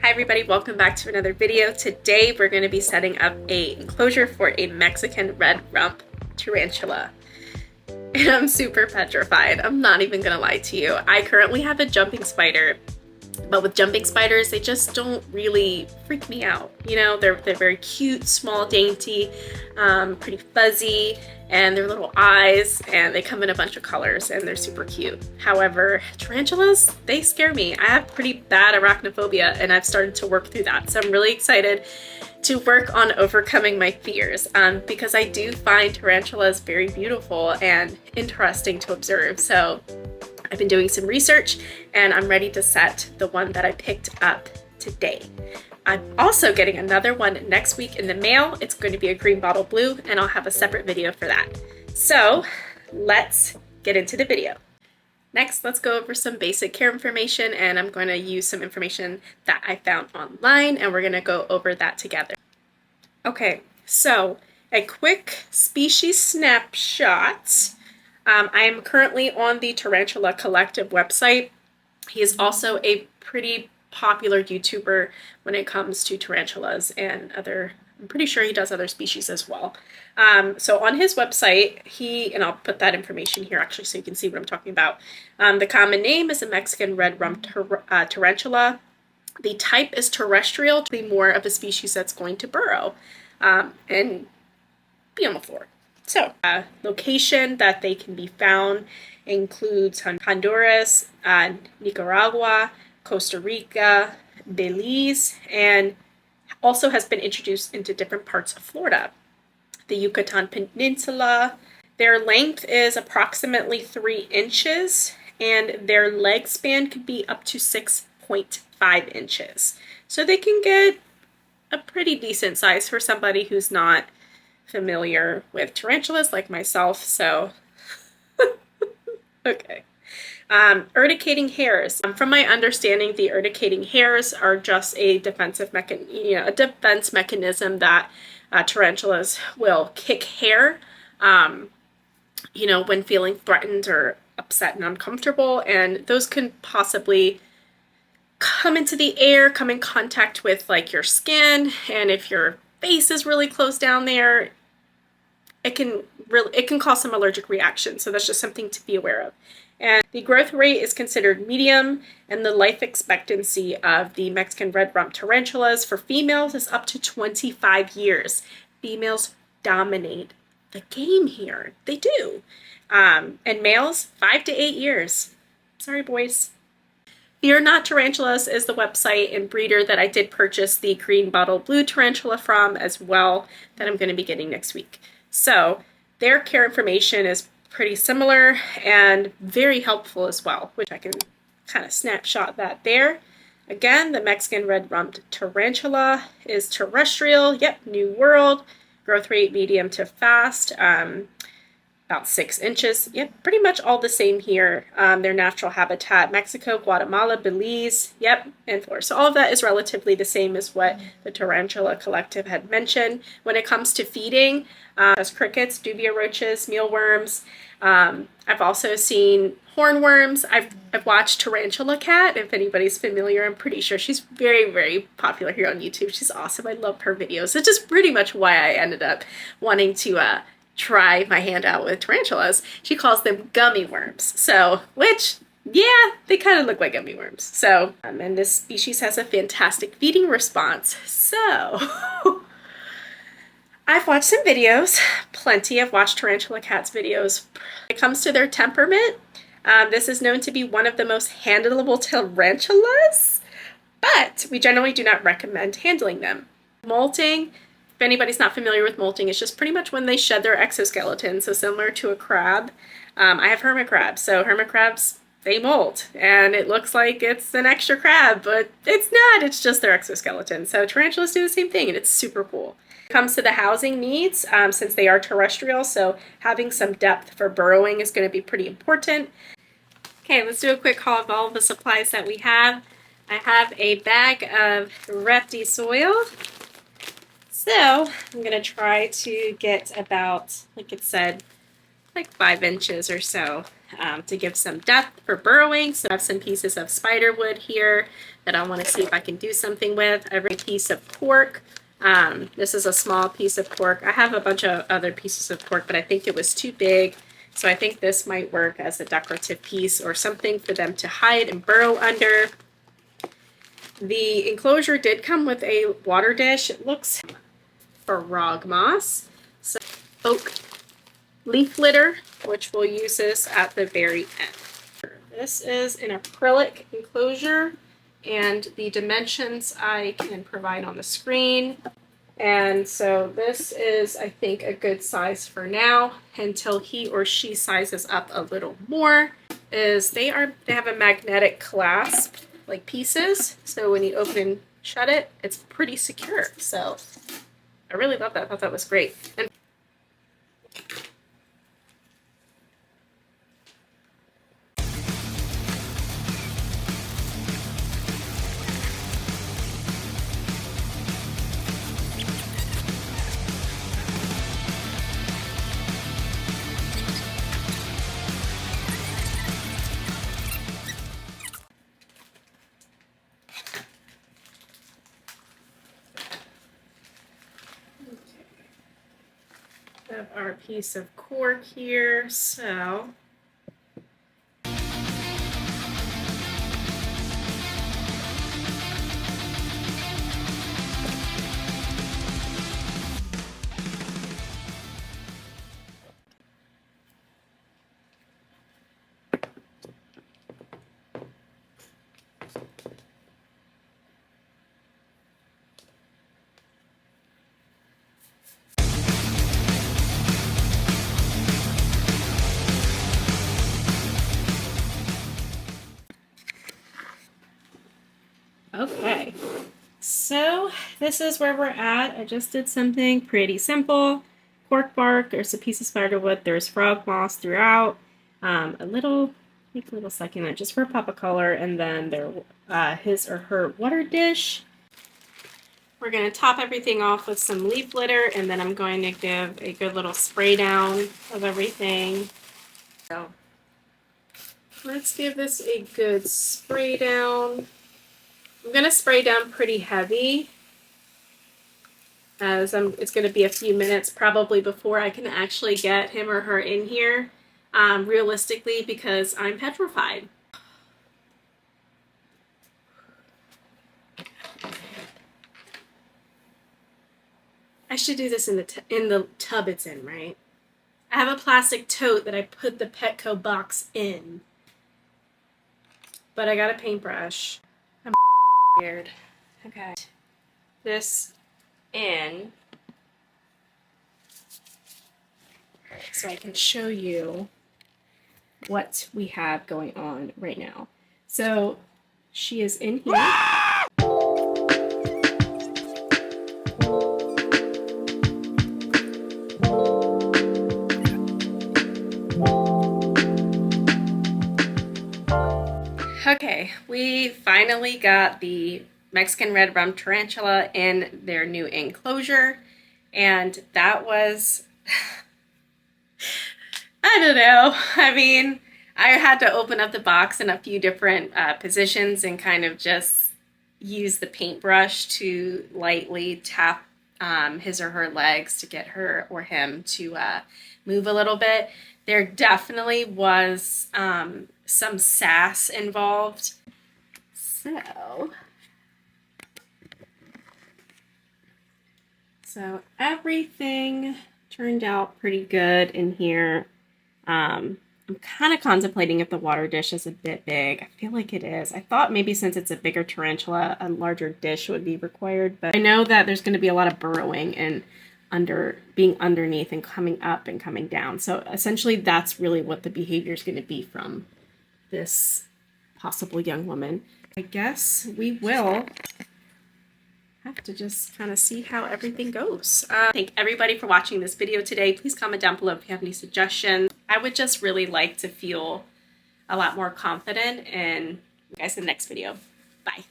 Hi everybody, welcome back to another video. Today we're going to be setting up a enclosure for a Mexican red rump tarantula. And I'm super petrified. I'm not even going to lie to you. I currently have a jumping spider, but with jumping spiders, they just don't really freak me out. You know, they're very cute, small, dainty, pretty fuzzy, and their little eyes, and they come in a bunch of colors, and they're super cute. However, tarantulas, they scare me. I have pretty bad arachnophobia, and I've started to work through that. So I'm really excited to work on overcoming my fears because I do find tarantulas very beautiful and interesting to observe. So I've been doing some research and I'm ready to set the one that I picked up today. I'm also getting another one next week in the mail. It's going to be a green bottle blue, and I'll have a separate video for that. So let's get into the video. Next, let's go over some basic care information, and I'm going to use some information that I found online, and we're going to go over that together. Okay, so a quick species snapshot. I am currently on the Tarantula Collective website. He is also a pretty popular YouTuber when it comes to tarantulas and other, I'm pretty sure he does other species as well. So on his website, and I'll put that information here actually so you can see what I'm talking about. The common name is a Mexican red rump tarantula. The type is terrestrial, to be more of a species that's going to burrow and be on the floor. So, location that they can be found includes Honduras, Nicaragua, Costa Rica, Belize, and also has been introduced into different parts of Florida. The Yucatan Peninsula. Their length is approximately 3 inches, and their leg span could be up to 6.5 inches. So they can get a pretty decent size for somebody who's not familiar with tarantulas like myself, so okay. Urticating hairs. From my understanding, the urticating hairs are just a defense mechanism that tarantulas will kick hair, when feeling threatened or upset and uncomfortable, and those can possibly come into the air, come in contact with like your skin, and if your face is really close down there, it can cause some allergic reactions. So that's just something to be aware of. And the growth rate is considered medium, and the life expectancy of the Mexican red rump tarantulas for females is up to 25 years. Females dominate the game here. They do. And males, 5 to 8 years. Sorry, boys. Fear Not Tarantulas is the website and breeder that I did purchase the green bottle blue tarantula from as well, that I'm going to be getting next week. So their care information is pretty similar and very helpful as well, which I can kind of snapshot that there. Again, the Mexican red rump tarantula is terrestrial. Yep, New World. Growth rate medium to fast. About 6 inches. Yep, pretty much all the same here. Their natural habitat, Mexico, Guatemala, Belize, yep, and Florida. So all of that is relatively the same as what the Tarantula Collective had mentioned. When it comes to feeding, there's crickets, dubia roaches, mealworms. I've also seen hornworms. I've watched Tarantula Cat, if anybody's familiar. I'm pretty sure she's very, very popular here on YouTube. She's awesome. I love her videos. It's just pretty much why I ended up wanting to try my hand out with tarantulas. She calls them gummy worms. So, which, yeah, they kind of look like gummy worms. So, and this species has a fantastic feeding response. So, I've watched some videos, plenty. I've watched Tarantula Cat's videos. When it comes to their temperament, this is known to be one of the most handleable tarantulas, but we generally do not recommend handling them. Molting. If anybody's not familiar with molting, it's just pretty much when they shed their exoskeleton, so similar to a crab. I have hermit crabs, so hermit crabs, they molt, and it looks like it's an extra crab, but it's not, it's just their exoskeleton. So tarantulas do the same thing, and it's super cool. When it comes to the housing needs, since they are terrestrial, so having some depth for burrowing is going to be pretty important. Okay, let's do a quick haul of all of the supplies that we have. I have a bag of Repti soil. So I'm going to try to get about, like it said, like 5 inches or so to give some depth for burrowing. So I have some pieces of spider wood here that I want to see if I can do something with. Every piece of cork. This is a small piece of cork. I have a bunch of other pieces of cork, but I think it was too big. So I think this might work as a decorative piece or something for them to hide and burrow under. The enclosure did come with a water dish. It looks frog moss. So oak leaf litter, which we'll use this at the very end. This is an acrylic enclosure, and the dimensions I can provide on the screen. And so this is, I think, a good size for now until he or she sizes up a little more. They have a magnetic clasp, like pieces. So when you open and shut it, it's pretty secure. So I really love that. I thought that was great. And have our piece of cork here. So okay, so this is where we're at. I just did something pretty simple. Cork bark, there's a piece of spider wood, there's frog moss throughout, a little succulent just for a pop of color, and then his or her water dish. We're going to top everything off with some leaf litter, and then I'm going to give a good little spray down of everything. So let's give this a good spray down. I'm going to spray down pretty heavy, as it's going to be a few minutes probably before I can actually get him or her in here, realistically, because I'm petrified. I should do this in the tub it's in, right? I have a plastic tote that I put the Petco box in, but I got a paintbrush. I'm scared. Okay. This in so I can show you what we have going on right now. So she is in here. Okay, we finally got the Mexican red rump tarantula in their new enclosure, and that was, I don't know, I mean, I had to open up the box in a few different positions and kind of just use the paintbrush to lightly tap his or her legs to get her or him to move a little bit. There definitely was some sass involved. So everything turned out pretty good in here. I'm kind of contemplating if the water dish is a bit big. I feel like it is. I thought maybe since it's a bigger tarantula, a larger dish would be required, but I know that there's going to be a lot of burrowing and being underneath and coming up and coming down. So essentially that's really what the behavior is going to be from this possible young woman. I guess we will have to just kind of see how everything goes. Thank everybody for watching this video today. Please comment down below if you have any suggestions. I would just really like to feel a lot more confident, and you guys in the next video. Bye.